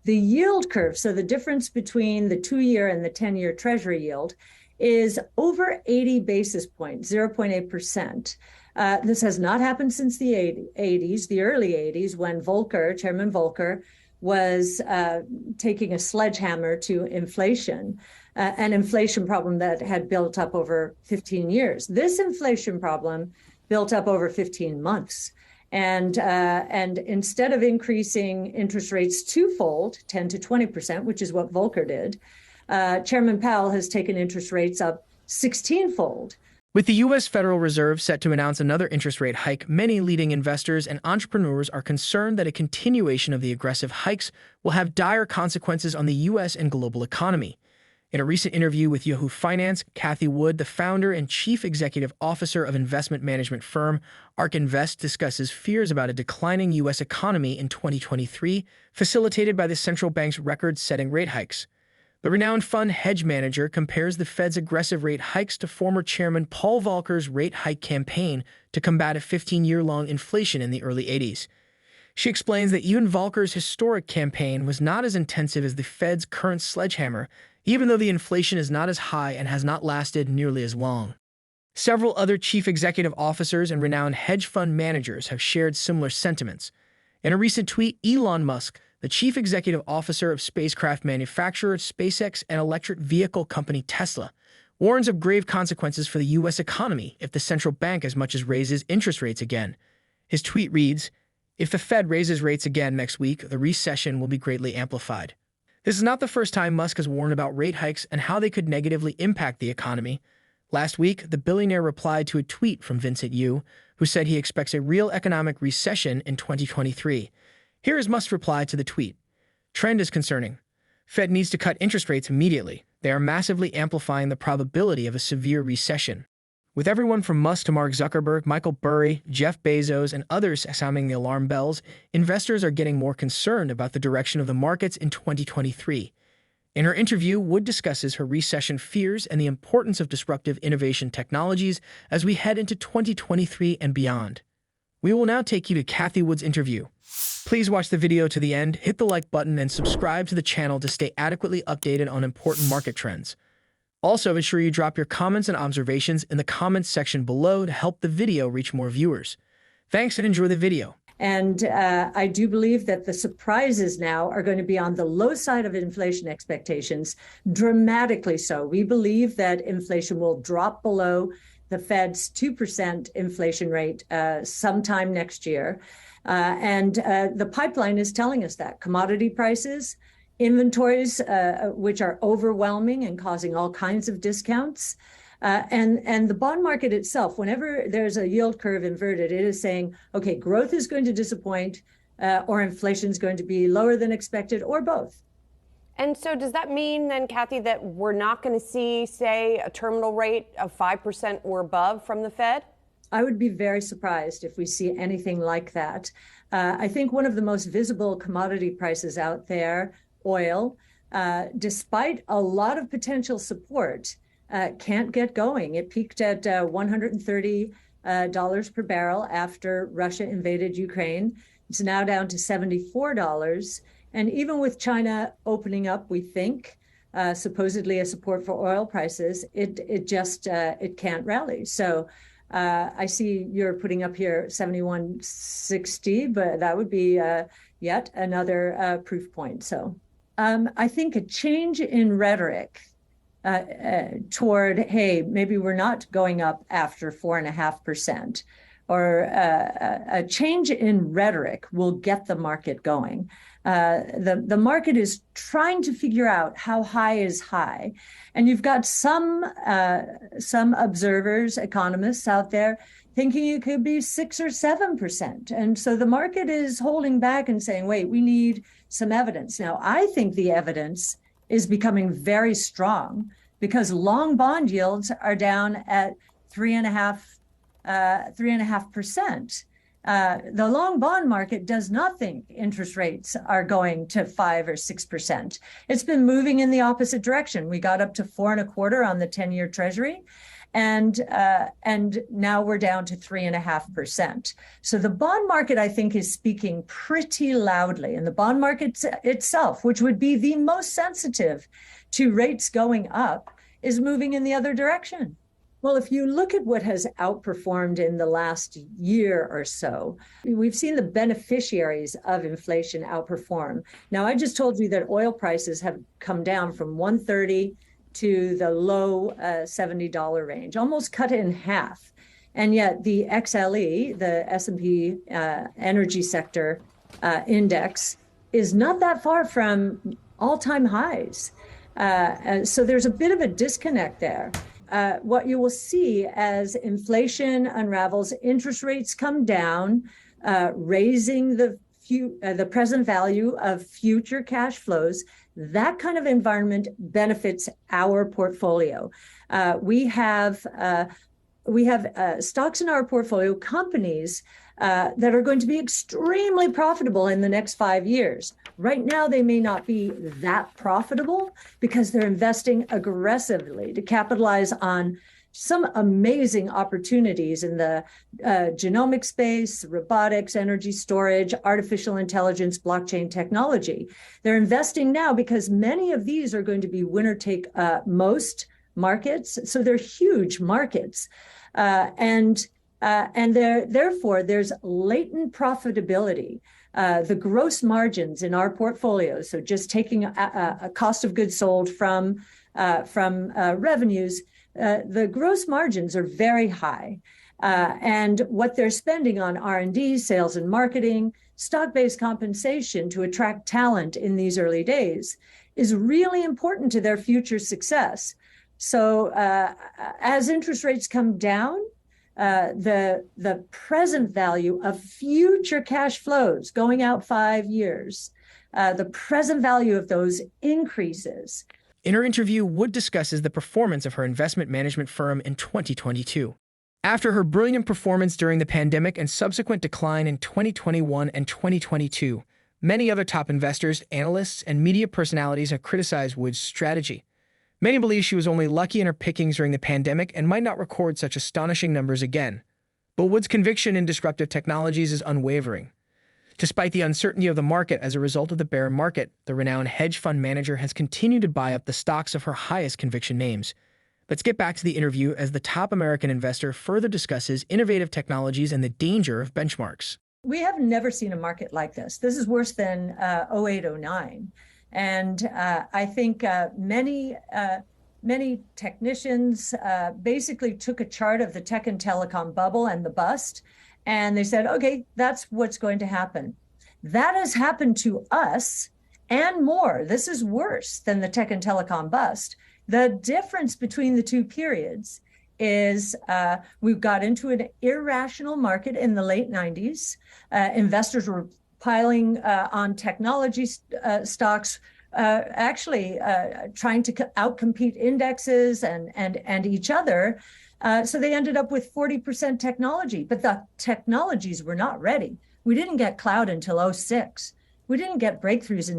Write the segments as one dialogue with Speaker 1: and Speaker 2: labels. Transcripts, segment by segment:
Speaker 1: The yield curve, so the difference between the 2-year and the 10-year Treasury yield, is over 80 basis points, 0.8%. This has not happened since the 80s, the early 80s, when Chairman Volcker, was taking a sledgehammer to inflation, an inflation problem that had built up over 15 years. This inflation problem built up over 15 months. And instead of increasing interest rates twofold, 10 to 20%, which is what Volcker did, Chairman Powell has taken interest rates up 16-fold.
Speaker 2: With the U.S. Federal Reserve set to announce another interest rate hike, many leading investors and entrepreneurs are concerned that a continuation of the aggressive hikes will have dire consequences on the U.S. and global economy. In a recent interview with Yahoo Finance, Cathie Wood, the founder and chief executive officer of investment management firm ARK ETF, discusses fears about a declining U.S. economy in 2023, facilitated by the central bank's record-setting rate hikes. The renowned fund hedge manager compares the Fed's aggressive rate hikes to former Chairman Paul Volcker's rate hike campaign to combat a 15-year-long inflation in the early 80s. She explains that even Volcker's historic campaign was not as intensive as the Fed's current sledgehammer, even though the inflation is not as high and has not lasted nearly as long. Several other chief executive officers and renowned hedge fund managers have shared similar sentiments. In a recent tweet, Elon Musk, the chief executive officer of spacecraft manufacturer SpaceX and electric vehicle company Tesla, warns of grave consequences for the U.S. economy if the central bank as much as raises interest rates again. His tweet reads, "If the Fed raises rates again next week, the recession will be greatly amplified." This is not the first time Musk has warned about rate hikes and how they could negatively impact the economy. Last week, the billionaire replied to a tweet from Vincent Yu, who said he expects a real economic recession in 2023. Here is Musk's reply to the tweet. "Trend is concerning. Fed needs to cut interest rates immediately. They are massively amplifying the probability of a severe recession." With everyone from Musk to Mark Zuckerberg, Michael Burry, Jeff Bezos, and others sounding the alarm bells, investors are getting more concerned about the direction of the markets in 2023. In her interview, Wood discusses her recession fears and the importance of disruptive innovation technologies as we head into 2023 and beyond. We will now take you to Cathie Wood's interview. Please watch the video to the end, hit the like button, and subscribe to the channel to stay adequately updated on important market trends. Also, ensure you drop your comments and observations in the comments section below to help the video reach more viewers. Thanks and enjoy the video.
Speaker 1: And I do believe that the surprises now are going to be on the low side of inflation expectations, dramatically so. We believe that inflation will drop below the Fed's 2% inflation rate sometime next year. And the pipeline is telling us that. Commodity prices, inventories, which are overwhelming and causing all kinds of discounts. And the bond market itself, whenever there's a yield curve inverted, it is saying, okay, growth is going to disappoint, or inflation is going to be lower than expected, or both.
Speaker 3: And so does that mean then, Cathie, that we're not going to see, say, a terminal rate of 5% or above from the Fed?
Speaker 1: I would be very surprised if we see anything like that. I think one of the most visible commodity prices out there, oil, despite a lot of potential support, can't get going. It peaked at $130 per barrel after Russia invaded Ukraine. It's now down to $74. And even with China opening up, we think, supposedly a support for oil prices, it can't rally. So I see you're putting up here 71.60, but that would be yet another proof point. So I think a change in rhetoric toward, hey, maybe we're not going up after 4.5%, or a change in rhetoric will get the market going. The market is trying to figure out how high is high. And you've got some observers, economists out there thinking it could be 6 or 7%. And so the market is holding back and saying, wait, we need some evidence. Now, I think the evidence is becoming very strong because long bond yields are down at 3.5%. The long bond market does not think interest rates are going to 5 or 6%. It's been moving in the opposite direction. We got up to 4.25% on the 10-year Treasury, and now we're down to 3.5%. So the bond market, I think, is speaking pretty loudly, and the bond market itself, which would be the most sensitive to rates going up, is moving in the other direction. Well, if you look at what has outperformed in the last year or so, we've seen the beneficiaries of inflation outperform. Now, I just told you that oil prices have come down from 130 to the low $70 range, almost cut it in half. And yet the XLE, the S&P energy sector index, is not that far from all-time highs. So there's a bit of a disconnect there. What you will see as inflation unravels, interest rates come down, raising the present value of future cash flows. That kind of environment benefits our portfolio. We have stocks in our portfolio, companies that are going to be extremely profitable in the next 5 years. Right now, they may not be that profitable because they're investing aggressively to capitalize on some amazing opportunities in the genomic space, robotics, energy storage, artificial intelligence, blockchain technology. They're investing now because many of these are going to be winner take most markets. So they're huge markets. And therefore, there's latent profitability. The gross margins in our portfolio, so just taking a cost of goods sold from revenues, the gross margins are very high. And what they're spending on R&D, sales and marketing, stock-based compensation to attract talent in these early days is really important to their future success. So as interest rates come down, the present value of future cash flows going out 5 years, the present value of those increases.
Speaker 2: In her interview, Wood discusses the performance of her investment management firm in 2022. After her brilliant performance during the pandemic and subsequent decline in 2021 and 2022, many other top investors, analysts, and media personalities have criticized Wood's strategy. Many believe she was only lucky in her pickings during the pandemic and might not record such astonishing numbers again. But Wood's conviction in disruptive technologies is unwavering. Despite the uncertainty of the market as a result of the bear market, the renowned hedge fund manager has continued to buy up the stocks of her highest conviction names. Let's get back to the interview as the top American investor further discusses innovative technologies and the danger of benchmarks.
Speaker 1: We have never seen a market like this. This is worse than 08-09. And I think many technicians basically took a chart of the tech and telecom bubble and the bust, and they said, okay, that's what's going to happen. That has happened to us and more. This is worse than the tech and telecom bust. The difference between the two periods is we got into an irrational market in the late 90s. Investors were piling on technology stocks, actually trying to outcompete indexes and each other. So they ended up with 40% technology, but the technologies were not ready. We didn't get cloud until 2006. We didn't get breakthroughs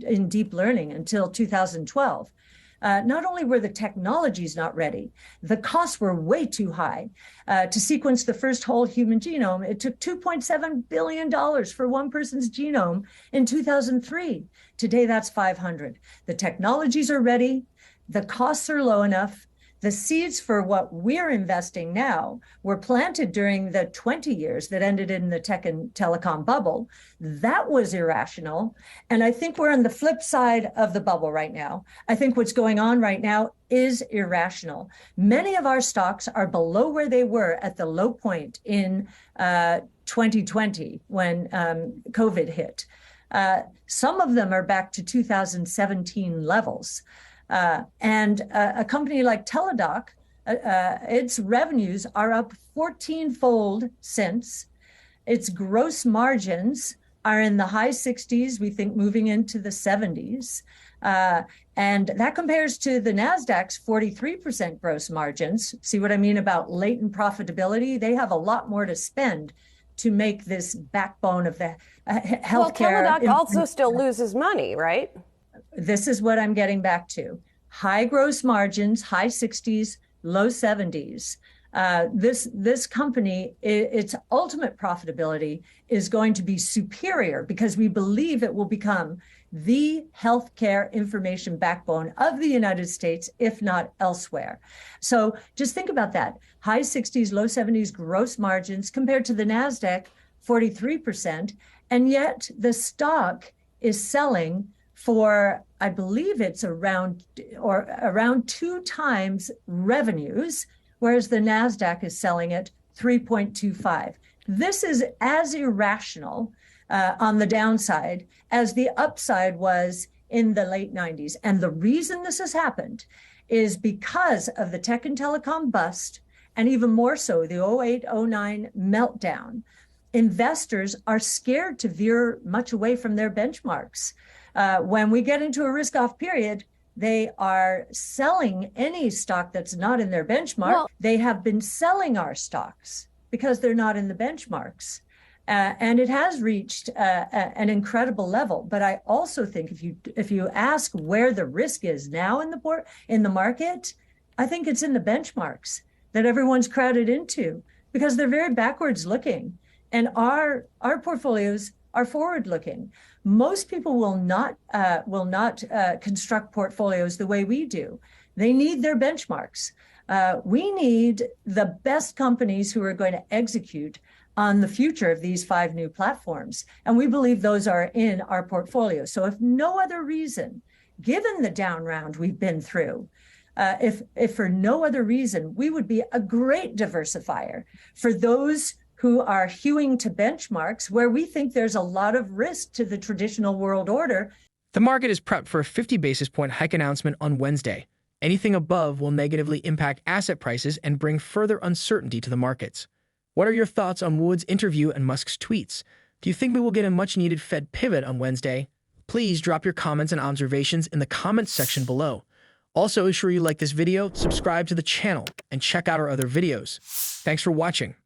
Speaker 1: in deep learning until 2012. Not only were the technologies not ready, the costs were way too high. To sequence the first whole human genome, it took $2.7 billion for one person's genome in 2003. Today, that's 500. The technologies are ready. The costs are low enough. The seeds for what we're investing now were planted during the 20 years that ended in the tech and telecom bubble. That was irrational. And I think we're on the flip side of the bubble right now. I think what's going on right now is irrational. Many of our stocks are below where they were at the low point in 2020 when COVID hit. Some of them are back to 2017 levels. And a company like Teladoc, its revenues are up 14-fold since. Its gross margins are in the high 60s, we think moving into the 70s. And that compares to the NASDAQ's 43% gross margins. See what I mean about latent profitability? They have a lot more to spend to make this backbone of the healthcare.
Speaker 3: Well, Teladoc also still loses money, right?
Speaker 1: This is what I'm getting back to. High gross margins, high 60s, low 70s. This company, its ultimate profitability is going to be superior because we believe it will become the healthcare information backbone of the United States, if not elsewhere. So just think about that. High 60s, low 70s gross margins compared to the NASDAQ, 43%. And yet the stock is selling for, I believe it's around 2 times revenues, whereas the NASDAQ is selling at 3.25. This is as irrational on the downside as the upside was in the late 90s. And the reason this has happened is because of the tech and telecom bust, and even more so, the 08-09 meltdown. Investors are scared to veer much away from their benchmarks. When we get into a risk-off period, they are selling any stock that's not in their benchmark. Well, they have been selling our stocks because they're not in the benchmarks. And it has reached an incredible level. But I also think if you ask where the risk is now in the market, I think it's in the benchmarks that everyone's crowded into because they're very backwards looking. And our portfolios are forward looking. Most people will not construct portfolios the way we do. They need their benchmarks. We need the best companies who are going to execute on the future of these 5 new platforms. And we believe those are in our portfolio. So if no other reason, given the down round we've been through, if for no other reason, we would be a great diversifier for those who are hewing to benchmarks where we think there's a lot of risk to the traditional world order.
Speaker 2: The market is prepped for a 50 basis point hike announcement on Wednesday. Anything above will negatively impact asset prices and bring further uncertainty to the markets. What are your thoughts on Wood's interview and Musk's tweets? Do you think we will get a much-needed Fed pivot on Wednesday? Please drop your comments and observations in the comments section below. Also, ensure you like this video, subscribe to the channel, and check out our other videos. Thanks for watching.